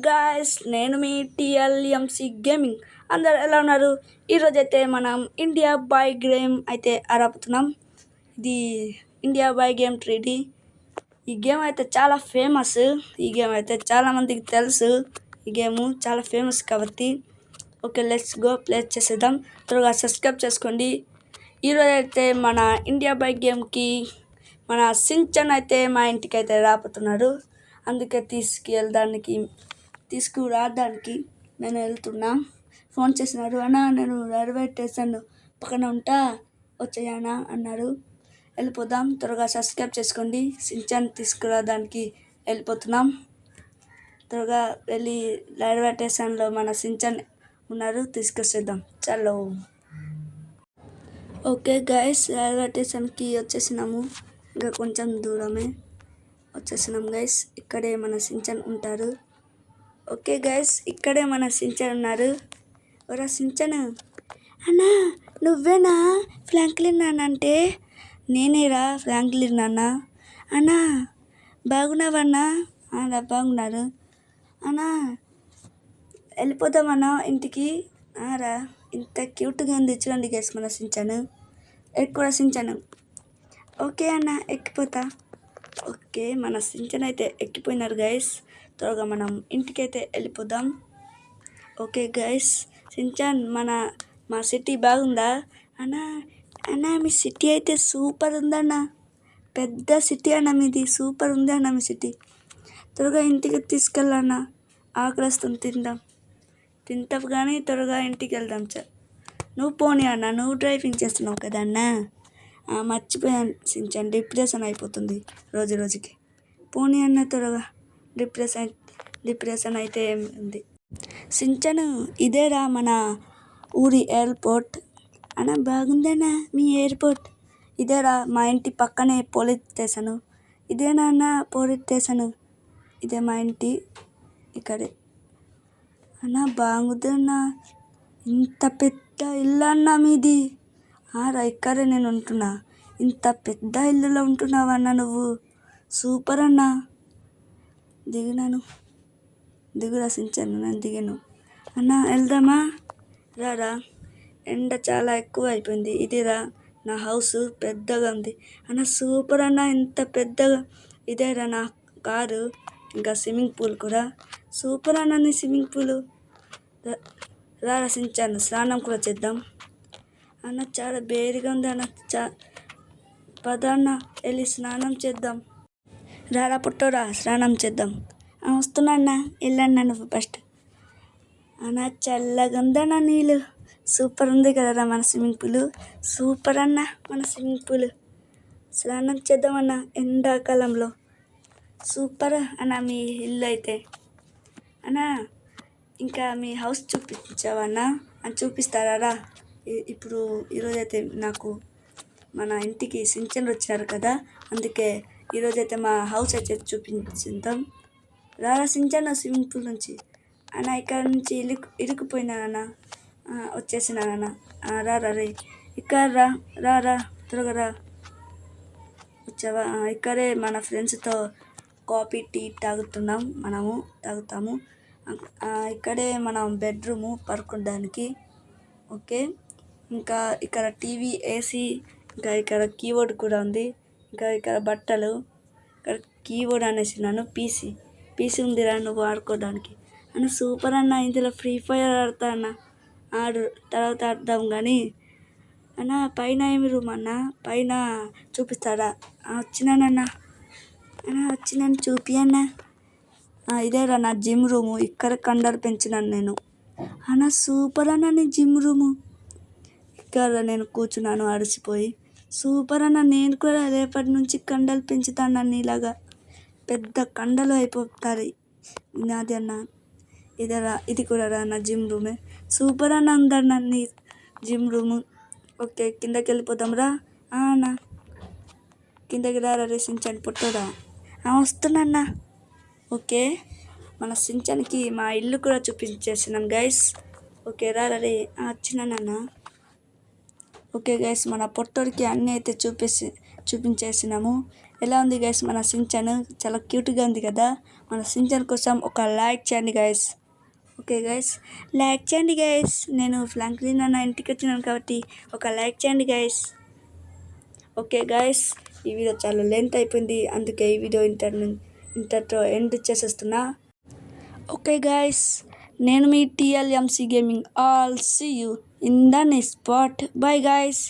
Guys, నేను మీ టిఎల్ఎంసి gaming. అందరు ఎలా ఉన్నారు? ఈరోజైతే మనం ఇండియా బై గేమ్ అయితే ఆడబోతున్నాం. ఇది ఇండియా బై గేమ్ 3D. ఈ గేమ్ అయితే చాలా ఫేమస్. ఈ గేమ్ అయితే చాలా మందికి తెలుసు. ఈ గేమ్ చాలా ఫేమస్ కాబట్టి ఓకే, లెట్స్ గో ప్లే చేసేద్దాం. త్వరగా సబ్స్క్రైబ్ చేసుకోండి. ఈరోజు అయితే మన ఇండియా బై గేమ్కి మన సించన్ అయితే మా ఇంటికి అయితే రాబోతున్నాడు. అందుకే తీసుకురావడానికి నేను వెళ్తున్నా. ఫోన్ చేసినాడు, అన్నా నేను రైల్వే స్టేషన్ పక్కన ఉంటా, వచ్చేయనా అన్నాడు. వెళ్ళిపోదాం. త్వరగా సబ్స్క్రైబ్ చేసుకోండి. సించన్ తీసుకురావడానికి వెళ్ళిపోతున్నాం. త్వరగా వెళ్ళి రైల్వే స్టేషన్లో మన సించన్ ఉన్నారు, తీసుకొచ్చేద్దాం. చలో. ఓకే గైస్, రైల్వే స్టేషన్కి వచ్చేసినాము. ఇంకా కొంచెం దూరమే వచ్చేసినాం గైస్. ఇక్కడే మన సించన్ ఉంటారు. ఓకే గైస్, ఇక్కడే మన సించన్ ఉన్నారు. ఒరా సించన్, అన్నా నువ్వేనా ఫ్రాంక్లిన్ నాన్న అంటే? నేనేరా ఫ్రాంక్లిన్ నాన్న. అన్నా బాగున్నావన్నా? అలా బాగున్నారు అన్నా. వెళ్ళిపోదామన్నా ఇంటికి. రా, ఇంత క్యూట్గా ఉంది చూడండి గైస్ మన సించన్. ఎక్కువ సించన్. ఓకే అన్న, ఎక్కిపోతా. ఓకే, మన సించన్ అయితే ఎక్కిపోయినారు గైస్. త్వరగా మనం ఇంటికైతే వెళ్ళిపోదాం. ఓకే గైస్, సించన్ మా సిటీ బాగుందా? అన్నా మీ సిటీ అయితే సూపర్ ఉందన్న. పెద్ద సిటీ అన్న మీది, సూపర్ ఉంది అన్న మీ సిటీ. త్వరగా ఇంటికి తీసుకెళ్ళన్నా, ఆకలిస్తుంది, తింటాం కానీ త్వరగా ఇంటికి వెళ్దాం. నువ్వు పోనీ అన్న, నువ్వు డ్రైవింగ్ చేస్తున్నావు కదా అన్న. మర్చిపోయాను సించన్, డిప్రెషన్ అయిపోతుంది రోజు రోజుకి. పోనీ అన్న త్వరగా. డిప్రెషన్ అయితే ఉంది. సించన్, ఇదేరా మన ఊరి ఎయిర్పోర్ట్. అన్న బాగుందన్నా మీ ఎయిర్పోర్ట్. ఇదేరా మా ఇంటి పక్కనే పోలీస్ స్టేషను. ఇదేనా అన్న పోలీస్ స్టేషను? ఇదే మా ఇంటి ఇక్కడే. అన్న బాగుందన్నా, ఇంత పెద్ద ఇల్లు అన్న మీది. రా, ఇక్కడే నేను ఉంటున్నా. ఇంత పెద్ద ఇల్లులో ఉంటున్నావన్నా నువ్వు, సూపర్ అన్నా. దిగురా సించన్, నేను దిగాను. అన్న వెళ్దామా? రా, ఎండ చాలా ఎక్కువ అయిపోయింది. ఇదిరా నా హౌస్, పెద్దగా ఉంది అన్న. సూపర్ అన్న, ఇంత పెద్దగా. ఇదేరా నా కారు, ఇంకా స్విమ్మింగ్ పూల్ కూడా. సూపర్ అన్న నీ స్విమ్మింగ్ పూలు. రా సించన్, స్నానం కూడా చేద్దాం. అన్న చాలా వేడిగా ఉంది అన్న. పద అన్న, వెళ్ళి స్నానం చేద్దాం. రారా పుట్టోరా, స్నానం చేద్దాం. వస్తున్నా అన్న, వెళ్ళన్నా నువ్వు ఫస్ట్. అన్న చల్లగా ఉందన్న నీళ్ళు. సూపర్ ఉంది కదరా మన స్విమ్మింగ్ పూల్. సూపర్ అన్న మన స్విమ్మింగ్ పూల్. స్నానం చేద్దామన్న ఎండాకాలంలో. సూపర్ అన్న మీ ఇల్లు అయితే. అన్న ఇంకా మీ హౌస్ చూపించావన్నా? అని చూపిస్తారా? ఇప్పుడు ఈరోజైతే నాకు మన ఇంటికి సించన్ వచ్చారు కదా, అందుకే ఈరోజైతే మా హౌస్ అయితే చూపించుదాం. రారా సించన్, స్విమ్మింగ్ పూల్ నుంచి. అన్న ఇక్కడ నుంచి ఇరుక్కుపోయినానన్న, వచ్చేసినానన్న. రా రే, ఇక్కడ రా త్వరగా రా. వచ్చావా? ఇక్కడే మన ఫ్రెండ్స్తో కాఫీ టీ తాగుతాము. ఇక్కడే మనం బెడ్రూము పడుకోవడానికి. ఓకే, ఇంకా ఇక్కడ టీవీ, ఏసీ, ఇంకా ఇక్కడ కీబోర్డ్ కూడా ఉంది. ఇంకా ఇక్కడ బట్టలు, ఇక్కడ కీబోర్డ్ అనేసినాను. పీసీ ఉందిరా నువ్వు ఆడుకోవడానికి. అన్న సూపర్ అన్న, ఇందులో ఫ్రీ ఫైర్ ఆడతా అన్న. తర్వాత ఆడదాం కానీ. అన్న పైన ఏమి రూమ్ అన్న? పైన చూపిస్తాడా? వచ్చినానన్న. వచ్చినాను, చూపి అన్న. ఇదేరా నా జిమ్ రూము. ఇక్కడ కండలు పెంచినాను నేను. అన్న సూపర్ అన్న నీ జిమ్ రూము. ఇక్కడ నేను కూర్చున్నాను అలసిపోయి. సూపర్ అన్న, నేను కూడా రేపటి నుంచి కండలు పెంచుతాను నీలాగా. పెద్ద కండలు అయిపోతాయి నాది అన్న. ఇది కూడా రా నా జిమ్ రూమే. సూపర్ అన్న ఉందన్న నీ జిమ్ రూము. ఓకే, కిందకి వెళ్ళిపోదాం రా. అన్న కిందకి రే సించన్ పుట్టోడా. వస్తున్నా. ఓకే, మన సించన్కి మా ఇల్లు కూడా చూపించేసినాం గైస్. ఓకే రే, వచ్చినానన్న. ఓకే గైస్, మన పొట్టోడికి అన్నీ అయితే చూపించేసినాము. ఎలా ఉంది గైస్ మన సించన్? చాలా క్యూట్గా ఉంది కదా. మన సించన్ కోసం ఒక లైక్ చేయండి గైస్. ఓకే గైస్, లైక్ చేయండి గైస్. నేను ఫ్రాంక్లిన్ అన్న ఇంటికి వచ్చినాను కాబట్టి ఒక లైక్ చేయండి గైస్. ఓకే గైస్, ఈ వీడియో చాలా లెంత్ అయిపోయింది, అందుకే ఈ వీడియో ఇంతతో ఎండ్ చేసేస్తున్నా. ఓకే గైస్, నేను మీ TLMC gaming. All see you in the next part. Bye guys.